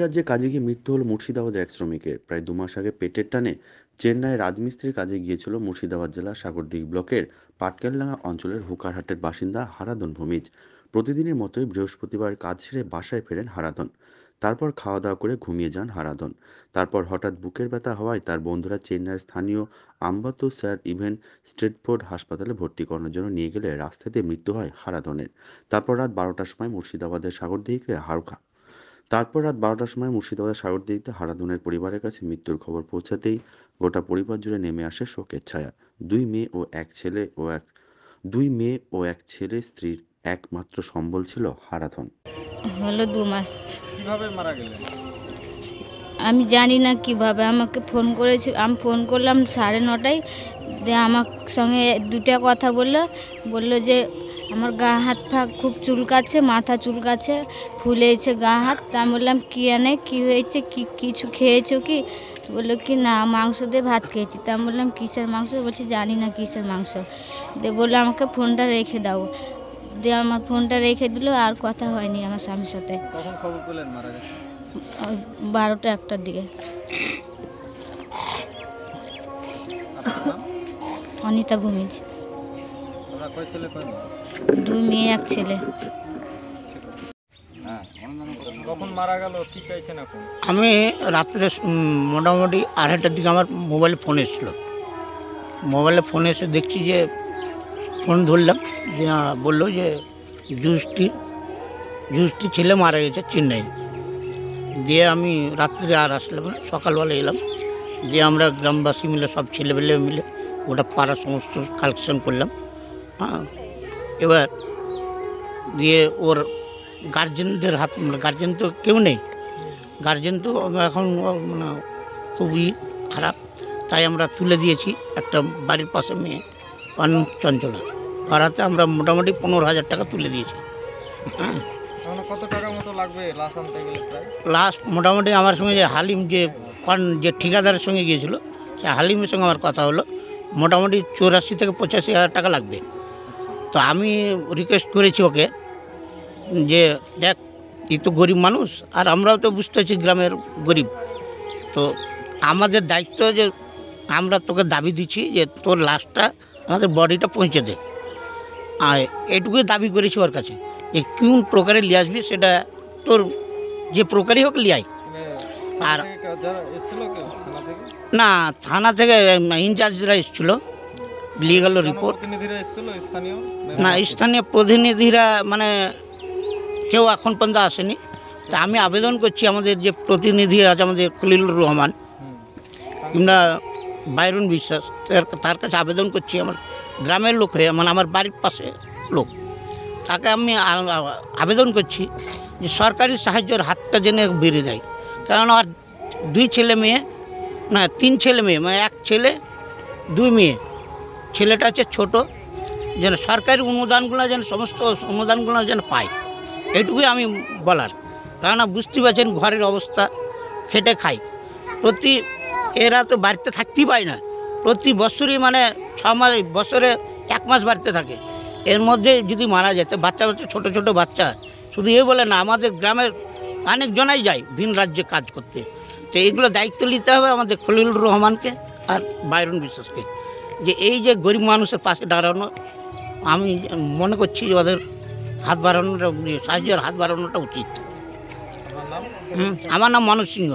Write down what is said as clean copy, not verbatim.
রাজ্যে কাজে গিয়ে মৃত্যু হলো মুর্শিদাবাদের এক শ্রমিকের। প্রায় ২ মাস আগে পেটের টানে চেন্নাইয়ে রাজমিস্ত্রির কাজে গিয়েছিল মুর্শিদাবাদ জেলার সাগরদিঘি ব্লকের পাটকেলডাঙ্গা অঞ্চলের হুকারহাটের বাসিন্দা হারাধন ভূমিজ। প্রতিদিনের মতোই বৃহস্পতিবার কাজ সেরে বাসায় ফেরেন হারাধন। তারপর খাওয়া দাওয়া করে ঘুমিয়ে যান হারাধন। তারপর হঠাৎ বুকের ব্যথা হওয়ায় তার বন্ধুরা চেন্নাইয়ের স্থানীয় আম্বাত্তু স্যার ইভেন্ট স্ট্রেটফোর্ড হাসপাতালে ভর্তি করানোর জন্য নিয়ে গেলে রাস্তাতে মৃত্যু হয় হারাধনের। তারপর রাত ১২টার সময় মুর্শিদাবাদের সাগরদিঘিতে তারপর রাত ১২টার সময় মুর্শিদাবাদের সাগরদিঘিতে হারাধনের পরিবারের কাছে মৃত্যুর খবর পৌঁছাতেই গোটা পরিবার জুড়ে নেমে আসে শোকের ছায়া। দুই মেয়ে ও এক ছেলে ও এক দুই মেয়ে ও এক ছেলে স্ত্রীর একমাত্র সম্বল ছিল হারাধন। হলো ২ মাস। কিভাবে মারা গেলেন? আমি জানি না কিভাবে আমাকে ফোন করেছি। আমি ফোন করলাম ৯:৩০টায়। দিয়ে আমার সঙ্গে দুটা কথা বললো যে আমার গা হাত পা খুব চুলকাচ্ছে, মাথা চুলকাচ্ছে, ফুলেছে গা হাত। তা আমি বললাম কী হয়েছে, কিছু খেয়েছো কি? বললো কি না, মাংস দিয়ে ভাত খেয়েছি। তা আমি বললাম কিসের মাংস? বলছি জানি না কিসের মাংস। দিয়ে বললো আমাকে ফোনটা রেখে দাও। দিয়ে আমার ফোনটা রেখে দিল, আর কথা হয়নি আমার স্বামীর সাথে। কখন খবর পেলেন মারা গেছে? ১২টা-১টার দিকে। আপনার নাম? অনিতা ভূমিজ। আপনার কয় ছেলে কয় মেয়ে? ২ মেয়ে ১ ছেলে। কখন মারা গেল, কি চাইছেন এখন? আমি রাত্রে মোটামুটি ২:৩০টার দিকে আমার মোবাইলে ফোন এসেছিলো। মোবাইলে ফোন এসে দেখছি যে ফোন ধরলাম, যে বললো যে জুসটি ছেলে মারা গেছে চেন্নাই। দিয়ে আমি রাত্রে আর আসলাম না, সকালবেলা এলাম। দিয়ে আমরা গ্রামবাসী মিলে, সব ছেলেপেলে মিলে ওটা পাড়া সমস্ত কালেকশন করলাম। হ্যাঁ, এবার দিয়ে ওর গার্জেনদের হাত, গার্জেন তো কেউ নেই, গার্জেন তো এখন মানে খুবই খারাপ। তাই আমরা তুলে দিয়েছি একটা বাড়ির পাশে মেয়ে চঞ্চলা, ভাড়াতে আমরা মোটামুটি ১৫,০০০ টাকা তুলে দিয়েছি। হ্যাঁ, এখন কত টাকা মতো লাগবে লাশ আনতে গেলে? প্রায় লাস্ট মোটামুটি আমার সঙ্গে যে হালিম যে ঠিকাদারের সঙ্গে গিয়েছিল, সে হালিমের সঙ্গে আমার কথা হলো, মোটামুটি ৮৪ থেকে ৮৫,০০০ টাকা লাগবে। তো আমি রিকোয়েস্ট করেছি ওকে যে দেখ, এই তো গরিব মানুষ, আর আমরাও তো বুঝতে পারছি গ্রামের গরিব, তো আমাদের দায়িত্ব যে আমরা তোকে দাবি দিচ্ছি যে তোর লাশটা, আমাদের বডিটা পৌঁছে দে। আর এটুকুই দাবি করেছি ওর কাছে, যে কোন প্রকারে নিয়ে আসবি, সেটা তোর যে প্রকারই হোক লিয়াই। আর যারা এসেছিল কেউ থানা থেকে? না, থানা থেকে ইনচার্জরা এসেছিলো, নিয়ে গেল রিপোর্ট। প্রতিনিধিরা এসেছিল স্থানীয়? না, স্থানীয় প্রতিনিধিরা মানে কেউ এখন পর্যন্ত আসেনি। তা আমি আবেদন করছি, আমাদের যে প্রতিনিধি আছে আমাদের খলিলুর রহমান কিংবা বাইরুন বিশ্বাস, তার কাছে আবেদন করছি, আমার গ্রামের লোক হয়ে, মানে আমার বাড়ির পাশে লোক, তাকে আমি আবেদন করছি যে সরকারি সাহায্যের হাতটা যেন বেড়ে দেয়। কারণ আর 2 ছেলে মেয়ে, না 3 ছেলে মেয়ে, মানে 1 ছেলে 2 মেয়ে, ছেলেটা হচ্ছে ছোটো, যেন সরকারি অনুদানগুলো যেন, সমস্ত অনুদানগুলো যেন পায়, এটুকুই আমি বলার। কারণ বুঝতে পারছেন ঘরের অবস্থা, খেটে খাই, এরা তো বাড়িতে থাকতেই পায় না, প্রতি বছরই মানে 6 মাস, বছরে 1 মাস বাড়িতে থাকে। এর মধ্যে যদি মারা যায়, তো বাচ্চা ছোটো ছোটো বাচ্চা, শুধু বলে না, আমাদের গ্রামের অনেকজনাই যায় ভিন রাজ্যে কাজ করতে। তো এগুলো দায়িত্ব নিতে হবে আমাদের খলিলুর রহমানকে আর বাইরুন বিশ্বাসকে, যে এই যে গরিব মানুষের পাশে দাঁড়ানো, আমি মনে করছি ওদের হাত বাড়ানোটা, সাহায্যের হাত বাড়ানোটা উচিত। আপনার নাম? আমার নাম মানস সিংহ।